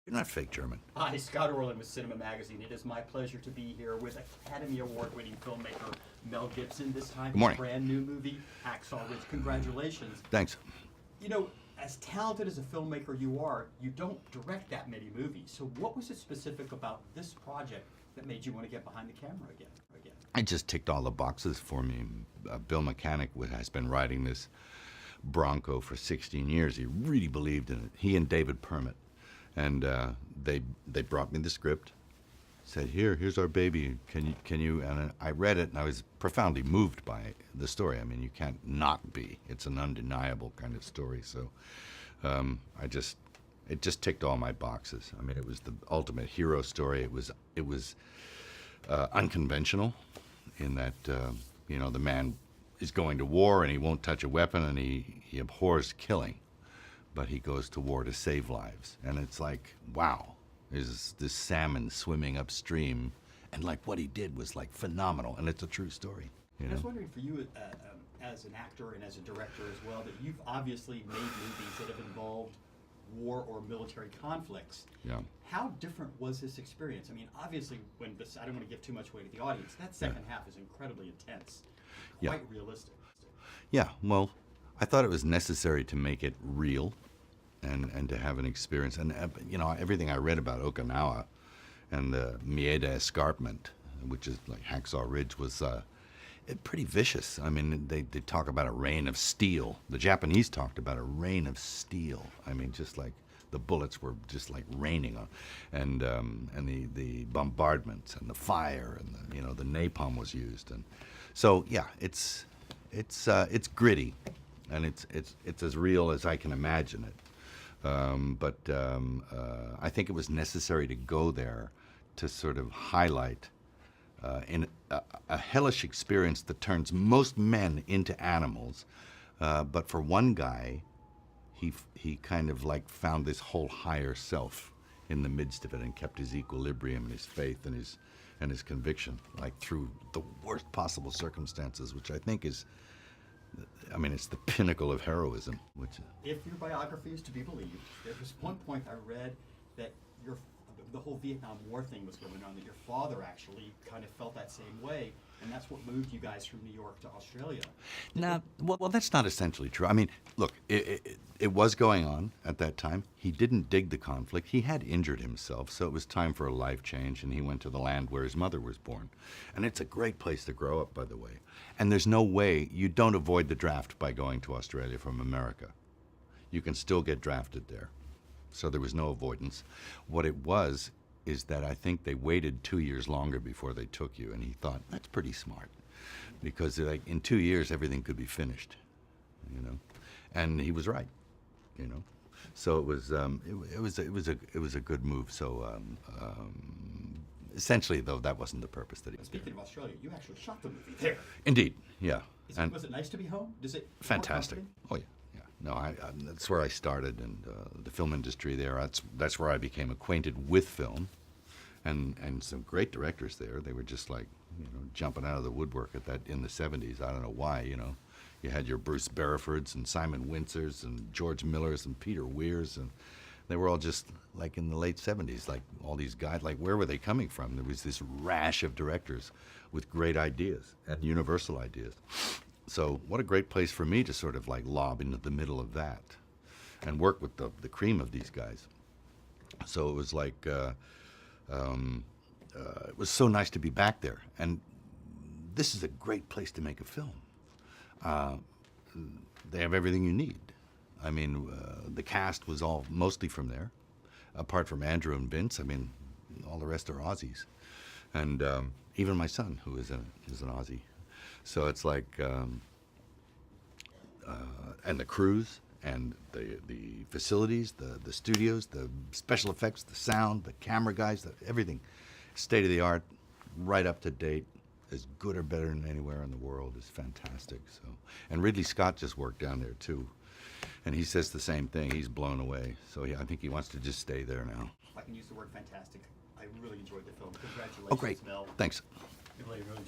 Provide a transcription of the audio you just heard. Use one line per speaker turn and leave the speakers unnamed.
You're not fake German.
Hi, Scott Orlin with CINEMA-Magazin. It is my pleasure to be here with Academy Award-winning filmmaker Mel Gibson. This time,
Good morning.
his brand new movie, Hacksaw Ridge. Congratulations.
Thanks.
You know, as talented as a filmmaker you are, you don't direct that many movies. So what was it specific about this project that made you want to get behind the camera again?
It just ticked all the boxes for me. Bill Mechanic has been riding this Bronco for 16 years. He really believed in it. He and David Permit. And they brought me the script, said, here's our baby, can you, and I read it and I was profoundly moved by the story. I mean, you can't not be. It's an undeniable kind of story. So it just ticked all my boxes. I mean, it was the ultimate hero story. It was unconventional in that, the man is going to war and he won't touch a weapon and he abhors killing. But he goes to war to save lives. And it's like, wow, there's this salmon swimming upstream. And like what he did was like phenomenal. And it's a true story.
I was wondering for you as an actor and as a director as well, that you've obviously made movies that have involved war or military conflicts.
Yeah.
How different was this experience? I mean, obviously, I don't want to give too much away to the audience, that second half is incredibly intense, quite realistic.
Yeah, well, I thought it was necessary to make it real and to have an experience. And, everything I read about Okinawa and the Mieda Escarpment, which is like Hacksaw Ridge, was pretty vicious. I mean, they talk about a rain of steel. The Japanese talked about a rain of steel. I mean, just like the bullets were just like raining on, and the bombardments and the fire and the napalm was used. And so, yeah, it's gritty. And it's as real as I can imagine it. But I think it was necessary to go there to sort of highlight in a hellish experience that turns most men into animals. But for one guy, he kind of like found this whole higher self in the midst of it and kept his equilibrium and his faith and his conviction, like through the worst possible circumstances, which I think is, it's the pinnacle of heroism.
If your biography is to be believed, there was one point I read that the whole Vietnam War thing was going on, that your father actually kind of felt that same way, and that's what moved you guys from New York to Australia.
No, well, that's not essentially true. I mean, look, it was going on at that time. He didn't dig the conflict. He had injured himself, so it was time for a life change, and he went to the land where his mother was born. And it's a great place to grow up, by the way. And there's no way, you don't avoid the draft by going to Australia from America. You can still get drafted there. So there was no avoidance. What it was is that I think they waited 2 years longer before they took you, and he thought, that's pretty smart. Because like in 2 years, everything could be finished, And he was right, So it was a good move. So essentially, though, that wasn't the purpose that he was.
Speaking of Australia, you actually shot the movie there.
Indeed, yeah.
Was it nice to be home? Does it?
Fantastic. Oh yeah. No, that's where I started, and the film industry there. That's where I became acquainted with film, and some great directors there. They were just like jumping out of the woodwork in the 70s. I don't know why. You had your Bruce Berefords and Simon Windsors and George Millers and Peter Weirs, and they were all just like in the late 70s. Like all these guys, like where were they coming from? There was this rash of directors with great ideas and universal ideas. So what a great place for me to sort of like lob into the middle of that and work with the cream of these guys. So it was like, it was so nice to be back there. And this is a great place to make a film. They have everything you need. I mean, the cast was all mostly from there, apart from Andrew and Vince. I mean, all the rest are Aussies. And even my son, who is an Aussie. So it's like, and the crews, and the facilities, the studios, the special effects, the sound, the camera guys, everything, state of the art, right up to date, as good or better than anywhere in the world. Is fantastic. So, and Ridley Scott just worked down there too, and he says the same thing. He's blown away. So I think he wants to just stay there now.
If I can use the word fantastic, I really enjoyed the film. Congratulations,
Oh, great.
Mel.
Thanks.
I really enjoyed it.